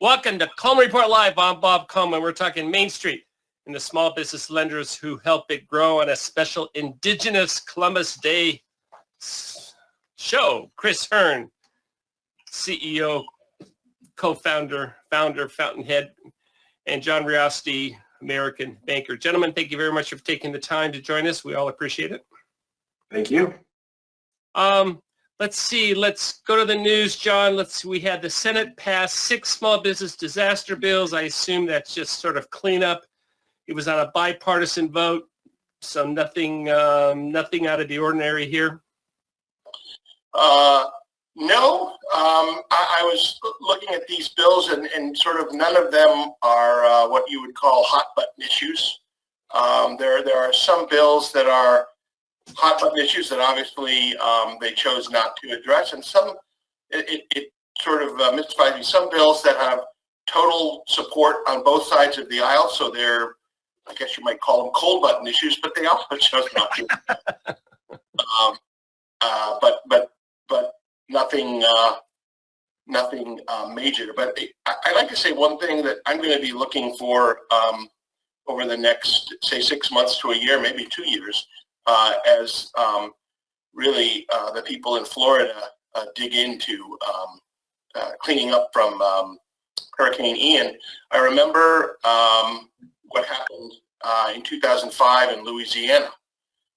Welcome to Coleman Report Live. I'm Bob Coleman. We're talking Main Street and the small business lenders who help it grow on a special Indigenous Columbus Day show. Chris Hearn, CEO, co-founder, founder, Fountainhead, and John Riosty, American banker. Gentlemen, thank you very much for taking the time to join us. We all appreciate it. Thank you. Let's see. Let's go to the news, John. We had the Senate pass 6 small business disaster bills. I assume that's just sort of cleanup. It was on a bipartisan vote, so nothing out of the ordinary here. No. I was looking at these bills, and sort of none of them are what you would call hot button issues. There are some bills that are hot button issues that obviously they chose not to address, and some it sort of mystifies me. Some bills that have total support on both sides of the aisle, so they're, I guess you might call them cold button issues, but they also chose not to. But nothing major. But I'd like to say one thing that I'm going to be looking for over the next, say, 6 months to a year, maybe 2 years, as really the people in Florida dig into cleaning up from Hurricane Ian. I remember what happened in 2005 in Louisiana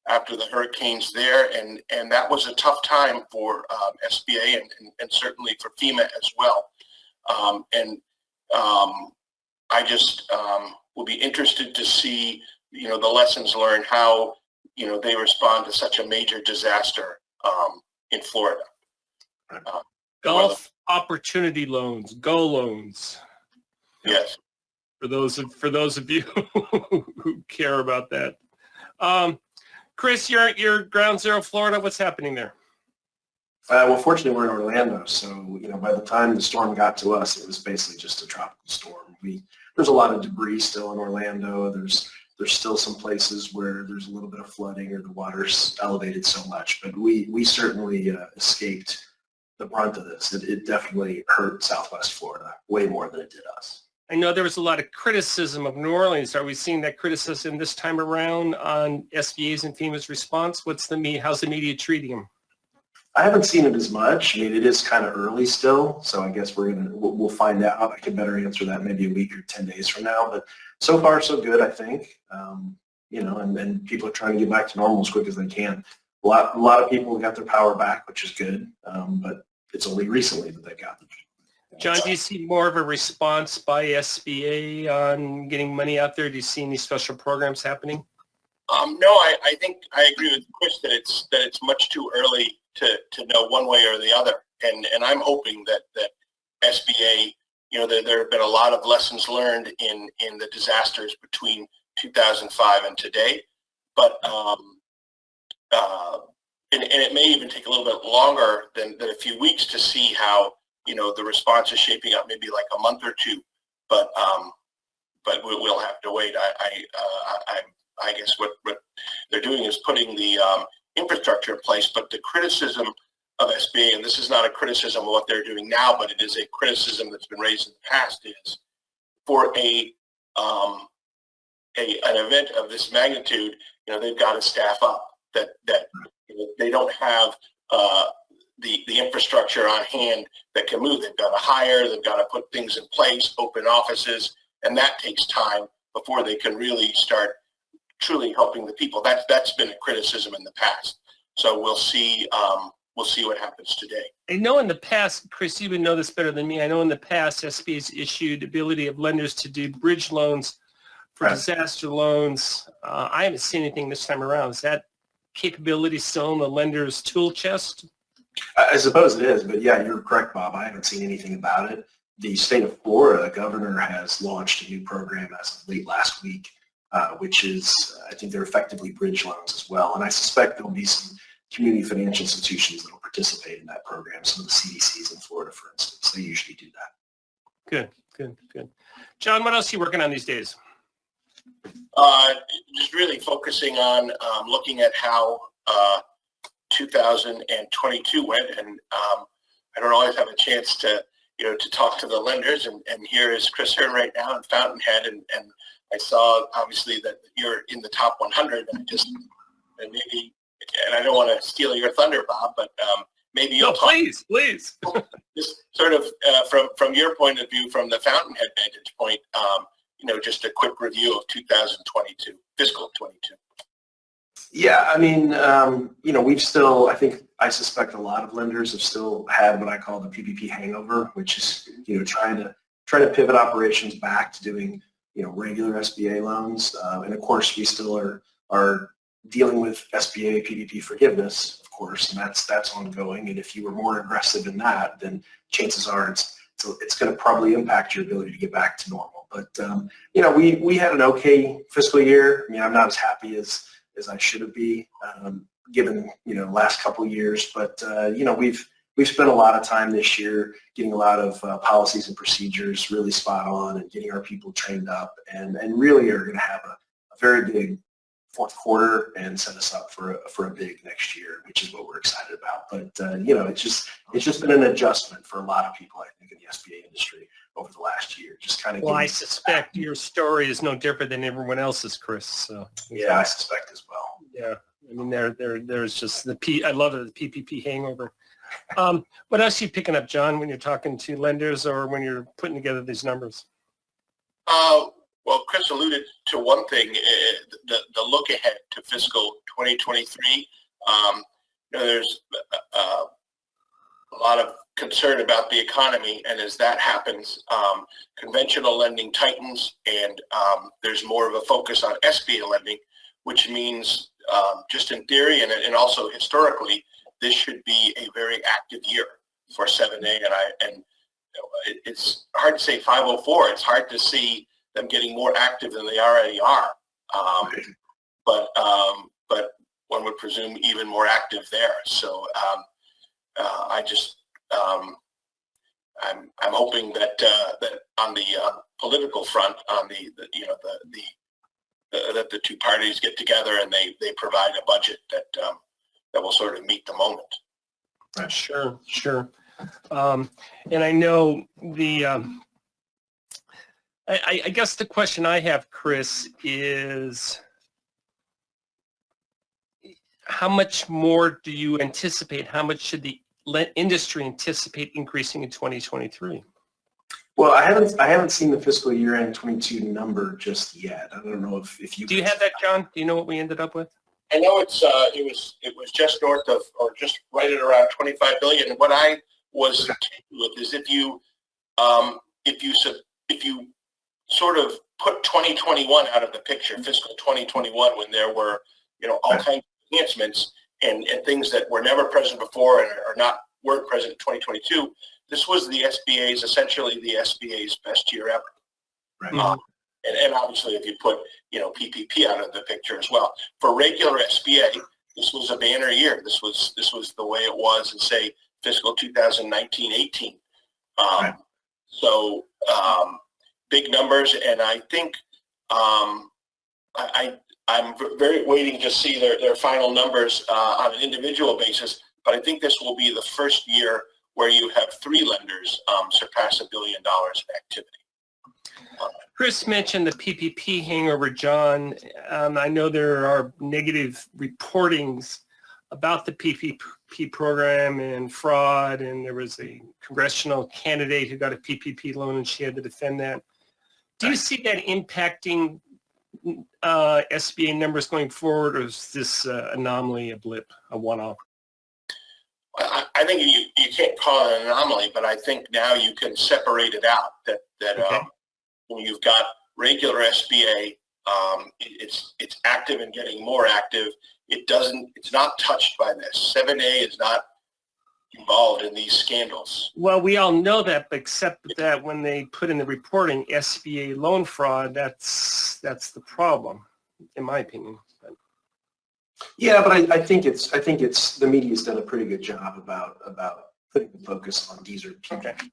after the hurricanes there, and that was a tough time for SBA and certainly for FEMA as well. I just will be interested to see, the lessons learned, how, they respond to such a major disaster in Florida. Gulf Opportunity Loans, GO loans. Yes. For those of you who care about that. Chris, you're Ground Zero, Florida. What's happening there? Well, fortunately, we're in Orlando, so by the time the storm got to us, it was basically just a tropical storm. There's a lot of debris still in Orlando. There's still some places where there's a little bit of flooding or the water's elevated so much, but we certainly escaped the brunt of this. It definitely hurt Southwest Florida way more than it did us. I know there was a lot of criticism of New Orleans. Are we seeing that criticism this time around on SBA's and FEMA's response? How's the media treating them? I haven't seen it as much. It is kind of early still, so I guess we'll find out. I can better answer that maybe a week or 10 days from now. But so far, so good, I think. And people are trying to get back to normal as quick as they can. A lot of people got their power back, which is good, but it's only recently that they got it. John, do you see more of a response by SBA on getting money out there? Do you see any special programs happening? No, I think I agree with Chris that it's much too early to know one way or the other, and I'm hoping that SBA, there have been a lot of lessons learned in the disasters between 2005 and today, but and it may even take a little bit longer than a few weeks to see how the response is shaping up, maybe like a month or two, but we'll have to wait. I guess what they're doing is putting the infrastructure in place, but the criticism of SBA, and this is not a criticism of what they're doing now, but it is a criticism that's been raised in the past, is for an event of this magnitude, they've got to staff up, that they don't have the infrastructure on hand that can move. They've got to hire, they've got to put things in place, open offices, and that takes time before they can really start truly helping the people. That's been a criticism in the past. So we'll see what happens today. I know in the past, Chris, you would know this better than me. I know in the past, SBA has issued ability of lenders to do bridge loans for disaster loans. I haven't seen anything this time around. Is that capability still in the lender's tool chest? I suppose it is, but yeah, you're correct, Bob. I haven't seen anything about it. The state of Florida governor has launched a new program as of late last week, which is, I think they're effectively bridge loans as well. And I suspect there'll be some community financial institutions that will participate in that program. Some of the CDCs in Florida, for instance, they usually do that. Good. John, what else are you working on these days? Just really focusing on looking at how 2022 went, and I don't always have a chance to to talk to the lenders, and here is Chris Hearn right now in Fountainhead, and I saw obviously that you're in the top 100, and I don't want to steal your thunder, Bob, but maybe you'll talk. Please. Just sort of from your point of view, from the Fountainhead vantage point, just a quick review of 2022, fiscal 22. Yeah, I mean, we've still, I suspect a lot of lenders have still had what I call the PPP hangover, which is, trying to pivot operations back to doing, regular SBA loans. And of course, we still are dealing with SBA PPP forgiveness, of course, and that's ongoing. And if you were more aggressive in that, then chances are it's going to probably impact your ability to get back to normal. But, we had an okay fiscal year. I mean, I'm not as happy as I should have been, given, last couple of years. But, we've spent a lot of time this year getting a lot of policies and procedures really spot on and getting our people trained up, and really are going to have a very big fourth quarter and set us up for a big next year, which is what we're excited about. But, it's just been an adjustment for a lot of people, I think, in the SBA industry over the last year. Just kind of. Well, I suspect your story is no different than everyone else's, Chris. So. Yeah, I suspect as well. Yeah, I mean, there's just I love it, the PPP hangover. What else are you picking up, John, when you're talking to lenders or when you're putting together these numbers? Well, Chris alluded to one thing, the look ahead to fiscal 2023. There's a lot of concern about the economy, and as that happens, conventional lending tightens, and there's more of a focus on SBA lending, which means just in theory and also historically, this should be a very active year for 7A, and it's hard to say 504. It's hard to see them getting more active than they already are, but one would presume even more active there. So I'm hoping that that on the political front, on that the two parties get together and they provide a budget that will sort of meet the moment. Right. Sure. And I know the. I guess the question I have, Chris, is how much more do you anticipate? How much should the industry anticipate increasing in 2023? Well, I haven't seen the fiscal year end 22 number just yet. I don't know if you. Do you have that, John? Do you know what we ended up with? I know it was just north of, or just right at around 25 billion. And what I was with is if you sort of put 2021 out of the picture, fiscal 2021, when there were all kinds of enhancements and things that were never present before and weren't present in 2022. This was essentially the SBA's best year ever. Right. And obviously, if you put PPP out of the picture as well, for regular SBA, this was a banner year. This was the way it was in, say, fiscal 2019-18. Right. So big numbers, and I think I'm very waiting to see their final numbers on an individual basis. But I think this will be the first year where you have three lenders surpass $1 billion in activity. Chris mentioned the PPP hangover, John. I know there are negative reportings about the PPP program and fraud, and there was a congressional candidate who got a PPP loan and she had to defend that. Do you see that impacting SBA numbers going forward, or is this anomaly a blip, a one-off? I think you can't call it an anomaly, but I think now you can separate it out. That okay. When you've got regular SBA, it's active and getting more active. It's not touched by this. 7A is not involved in these scandals. Well, we all know that, but except that when they put in the reporting SBA loan fraud, that's the problem, in my opinion. Yeah, but I think it's the media's done a pretty good job about putting the focus on these are PPP.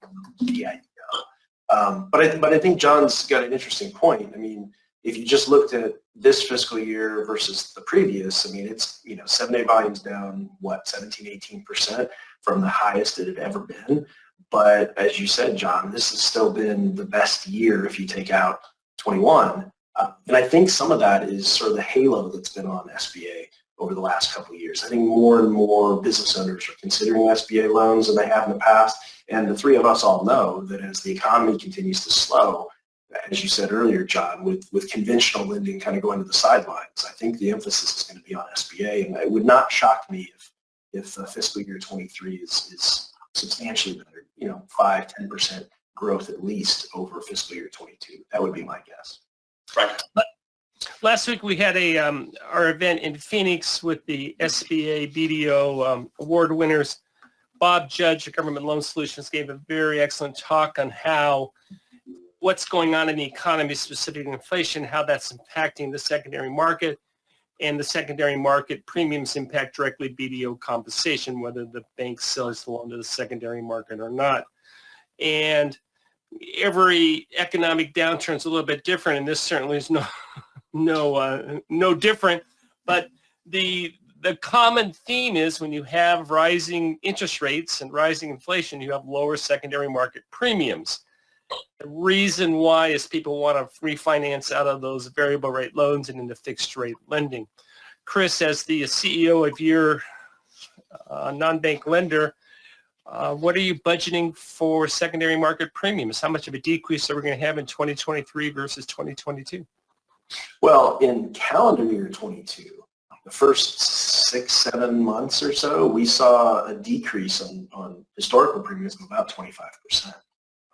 But I think John's got an interesting point. I mean, if you just looked at this fiscal year versus the previous, I mean, it's 7A volume's down 17-18% from the highest it had ever been. But as you said, John, this has still been the best year if you take out 21. And I think some of that is sort of the halo that's been on SBA over the last couple of years. I think more and more business owners are considering SBA loans than they have in the past. And the three of us all know that as the economy continues to slow, as you said earlier, John, with conventional lending kind of going to the sidelines, I think the emphasis is going to be on SBA. And it would not shock me if fiscal year 23 is substantially better, 5-10% growth at least over fiscal year 22. That would be my guess. Right. Last week we had our event in Phoenix with the SBA BDO award winners. Bob Judge of Government Loan Solutions gave a very excellent talk on what's going on in the economy, specifically inflation, how that's impacting the secondary market, and the secondary market premiums impact directly BDO compensation, whether the bank sells the loan to the secondary market or not. And every economic downturn is a little bit different, and this certainly is no different. But the common theme is when you have rising interest rates and rising inflation, you have lower secondary market premiums. The reason why is people want to refinance out of those variable rate loans and into fixed rate lending. Chris, as the CEO of your non-bank lender, what are you budgeting for secondary market premiums? How much of a decrease are we going to have in 2023 versus 2022? Well, in calendar year 22, the first 6-7 months or so, we saw a decrease on historical premiums of about 25%.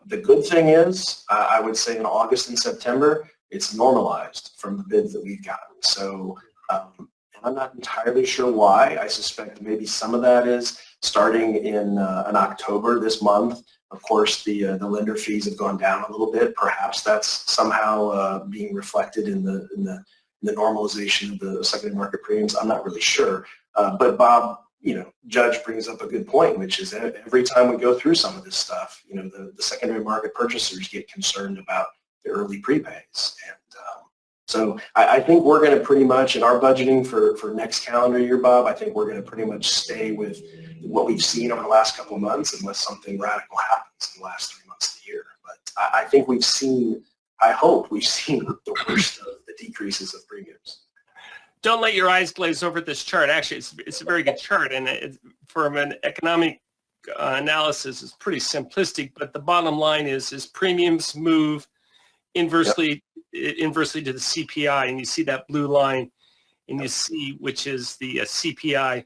The good thing is, I would say in August and September, it's normalized from the bids that we've gotten. So I'm not entirely sure why. I suspect maybe some of that is starting in October this month. Of course, the lender fees have gone down a little bit. Perhaps that's somehow being reflected in the normalization of the secondary market premiums. I'm not really sure. But Bob, Judge brings up a good point, which is that every time we go through some of this stuff, the secondary market purchasers get concerned about the early prepays. And so I think we're going to pretty much, in our budgeting for next calendar year, Bob, I think we're going to pretty much stay with what we've seen over the last couple of months unless something radical happens in the last 3 months of the year. But I think I hope we've seen the worst of the decreases of premiums. Don't let your eyes glaze over this chart. Actually, it's a very good chart, and from an economic analysis, it's pretty simplistic. But the bottom line is premiums move inversely to the CPI, and you see that blue line, and you see which is the CPI,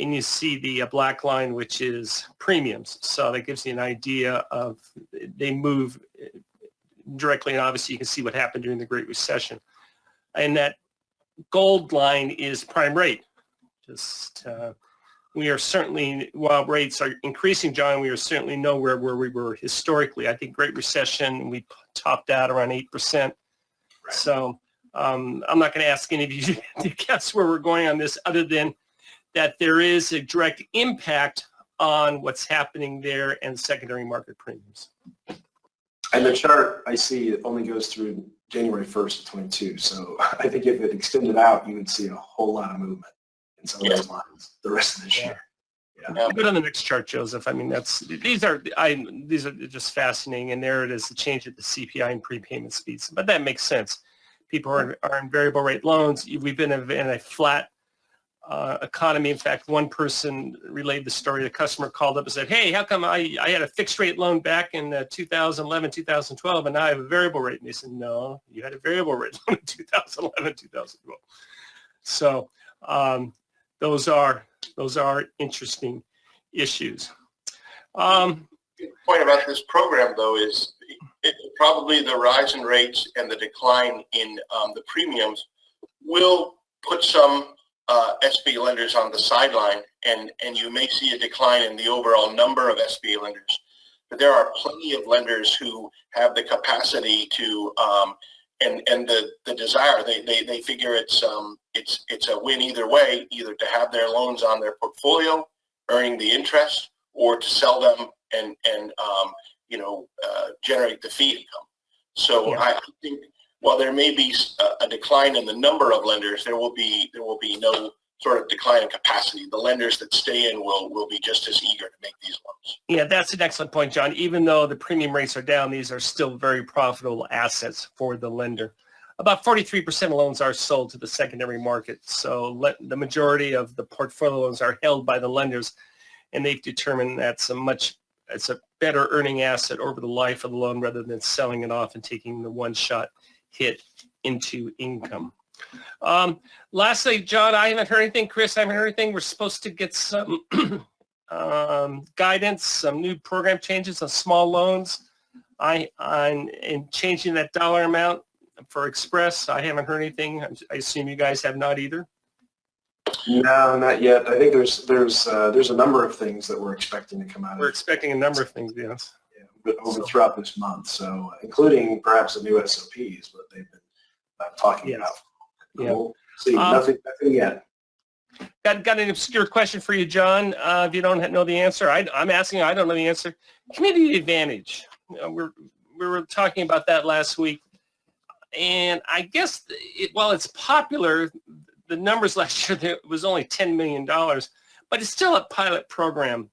and you see the black line, which is premiums. So that gives you an idea of they move directly, and obviously you can see what happened during the Great Recession. And that gold line is prime rate. We are certainly, while rates are increasing, John, we are certainly nowhere where we were historically. I think Great Recession, we topped out around 8%. Right. So I'm not going to ask any of you to guess where we're going on this, other than that there is a direct impact on what's happening there and secondary market premiums. And the chart I see, it only goes through January 1st of 22. So I think if it extended out, you would see a whole lot of movement in some of those lines the rest of this year. Yeah. Go to the next chart, Joseph. I mean, these are just fascinating, and there it is, the change at the CPI and prepayment speeds. But that makes sense. People are in variable rate loans. We've been in a flat economy. In fact, one person relayed the story. The customer called up and said, "Hey, how come I had a fixed rate loan back in 2011, 2012, and now I have a variable rate?" And they said, "No, you had a variable rate loan in 2011, 2012." So those are interesting issues. The point about this program, though, is probably the rise in rates and the decline in the premiums will put some SBA lenders on the sideline, and you may see a decline in the overall number of SBA lenders. But there are plenty of lenders who have the capacity to and the desire. They figure it's a win either way, either to have their loans on their portfolio, earning the interest, or to sell them and generate the fee income. So yeah. I think while there may be a decline in the number of lenders, there will be no sort of decline in capacity. The lenders that stay in will be just as eager to make these loans. Yeah, that's an excellent point, John. Even though the premium rates are down, these are still very profitable assets for the lender. About 43% of loans are sold to the secondary market. So the majority of the portfolio loans are held by the lenders, and they've determined it's a better earning asset over the life of the loan rather than selling it off and taking the one-shot hit into income. Lastly, John, I haven't heard anything. Chris, I haven't heard anything. We're supposed to get some guidance, some new program changes on small loans. In changing that dollar amount for Express, I haven't heard anything. I assume you guys have not either. No, not yet. I think there's a number of things that we're expecting to come out. We're expecting a number of things, yes. Yeah, but throughout this month, so including perhaps a new SOP is what they've been talking about. Yeah. We'll see. Nothing yet. Got an obscure question for you, John. If you don't know the answer, I'm asking. I don't know the answer. Community Advantage. We were talking about that last week, and I guess while it's popular, the numbers last year there was only $10 million, but it's still a pilot program.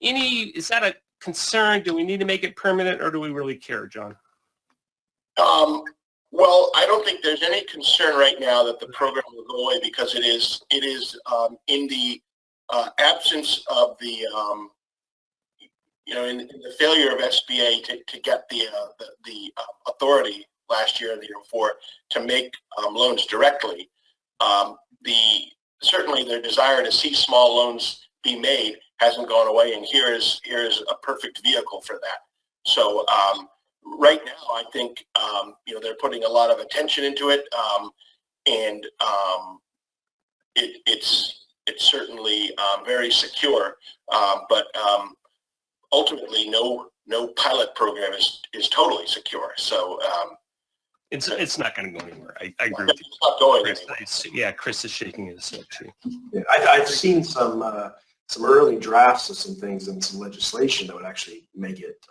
Is that a concern? Do we need to make it permanent, or do we really care, John? Well, I don't think there's any concern right now that the program will go away, because it is in the absence of the in the failure of SBA to get the authority last year and the year before to make loans directly. Certainly their desire to see small loans be made hasn't gone away, and here is a perfect vehicle for that. So right now, I think they're putting a lot of attention into it, and it's certainly very secure. But ultimately, no pilot program is totally secure. So it's not going to go anywhere. I agree with you. It's not going Chris, anywhere. Chris is shaking his head too. Yeah, I've seen some early drafts of some things and some legislation that would actually make it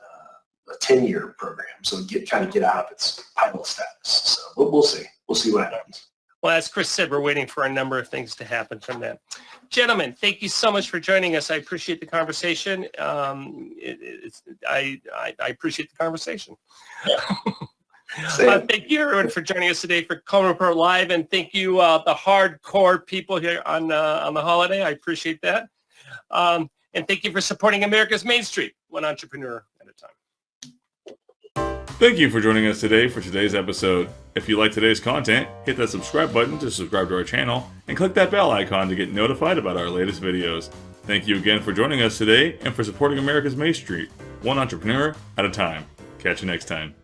a 10-year program, so kind of get out of its pilot status. So we'll see. We'll see what happens. Well, as Chris said, we're waiting for a number of things to happen from that. Gentlemen, thank you so much for joining us. I appreciate the conversation. I appreciate the conversation. Thank you, everyone, for joining us today for Coleman Report Live, and thank you, the hardcore people here on the holiday. I appreciate that. And thank you for supporting America's Main Street, one entrepreneur at a time. Thank you for joining us today for today's episode. If you like today's content, hit that subscribe button to subscribe to our channel, and click that bell icon to get notified about our latest videos. Thank you again for joining us today and for supporting America's Main Street, one entrepreneur at a time. Catch you next time.